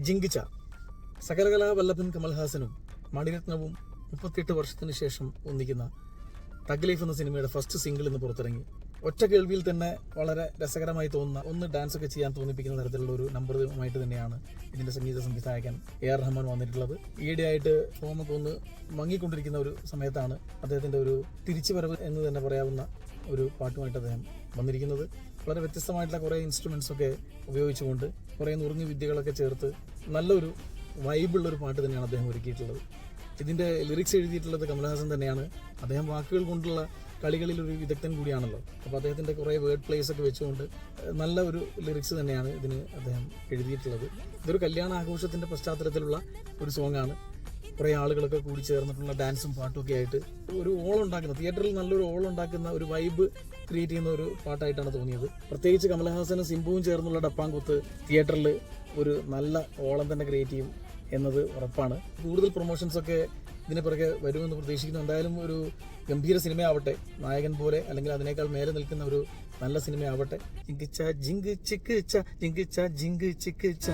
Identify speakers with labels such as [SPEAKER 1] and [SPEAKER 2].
[SPEAKER 1] ജിങ്കിച്ച. സകലകലാ വല്ലഭൻ കമൽഹാസനും മണിരത്നവും 38 വർഷത്തിന് ശേഷം ഒന്നിക്കുന്ന തഗ് ലൈഫ് എന്ന സിനിമയുടെ ഫസ്റ്റ് സിംഗിൾ ഇന്ന് പുറത്തിറങ്ങി. ഒറ്റ കേൾവിയിൽ തന്നെ വളരെ രസകരമായി തോന്നുന്ന, ഒന്ന് ഡാൻസ് ഒക്കെ ചെയ്യാൻ തോന്നിപ്പിക്കുന്ന തരത്തിലുള്ള ഒരു നമ്പറുമായിട്ട് തന്നെയാണ് ഇതിന്റെ സംഗീത സംവിധായകൻ AR റഹ്മാൻ വന്നിട്ടുള്ളത്. ഈയിടെയായിട്ട് ഫോമൊക്കെ ഒന്ന് മങ്ങിക്കൊണ്ടിരിക്കുന്ന ഒരു സമയത്താണ് അദ്ദേഹത്തിന്റെ ഒരു തിരിച്ചുവരവ് എന്ന് തന്നെ പറയാവുന്ന ഒരു പാട്ടുമായിട്ട് അദ്ദേഹം വന്നിരിക്കുന്നത്. വളരെ വ്യത്യസ്തമായിട്ടുള്ള കുറേ ഇൻസ്ട്രുമെന്റ്സ് ഒക്കെ ഉപയോഗിച്ചുകൊണ്ട് കുറേ നുറുങ്ങി വിദ്യകളൊക്കെ ചേർത്ത് നല്ലൊരു വൈബുള്ളൊരു പാട്ട് തന്നെയാണ് അദ്ദേഹം ഒരുക്കിയിട്ടുള്ളത്. ഇതിന്റെ ലിറിക്സ് എഴുതിയിട്ടുള്ളത് കമൽഹാസൻ തന്നെയാണ്. അദ്ദേഹം വാക്കുകൾ കൊണ്ടുള്ള കളികളിൽ ഒരു വിദഗ്ധൻ കൂടിയാണല്ലോ. അപ്പോൾ അദ്ദേഹത്തിന്റെ കുറേ വേർഡ് പ്ലേസ് ഒക്കെ വെച്ചുകൊണ്ട് നല്ല ഒരു ലിറിക്സ് തന്നെയാണ് ഇതിന് അദ്ദേഹം എഴുതിയിട്ടുള്ളത്. ഇതൊരു കല്യാണ ആഘോഷത്തിന്റെ പശ്ചാത്തലത്തിലുള്ള ഒരു സോങ്ങാണ്. കുറേ ആളുകളൊക്കെ കൂടി ചേർന്നിട്ടുള്ള ഡാൻസും പാട്ടും ഒക്കെ ആയിട്ട് ഒരു ഓളുണ്ടാക്കുന്ന, തിയേറ്ററിൽ നല്ലൊരു ഓളുണ്ടാക്കുന്ന ഒരു വൈബ് ക്രിയേറ്റ് ചെയ്യുന്ന ഒരു പാട്ടായിട്ടാണ് തോന്നിയത്. പ്രത്യേകിച്ച് കമൽഹാസനും സിംബുവും ചേർന്നുള്ള ഡപ്പാങ്കുത്ത് തിയേറ്ററിൽ ഒരു നല്ല ഓളം തന്നെ ക്രിയേറ്റ് ചെയ്യും എന്നത് ഉറപ്പാണ്. കൂടുതൽ പ്രൊമോഷൻസ് ഒക്കെ ഇതിന് പിറകെ വരുമെന്ന് പ്രതീക്ഷിക്കുന്നു. എന്തായാലും ഒരു ഗംഭീര സിനിമയാവട്ടെ, നായകൻ പോലെ അല്ലെങ്കിൽ അതിനേക്കാൾ മേലെ നിൽക്കുന്ന ഒരു നല്ല സിനിമയാവട്ടെ. ജിങ്കിച്ച ജിങ്ക് ചിക്ക് ച, ജിങ്കിച്ച ജിങ്ക് ചിക്ക് ച.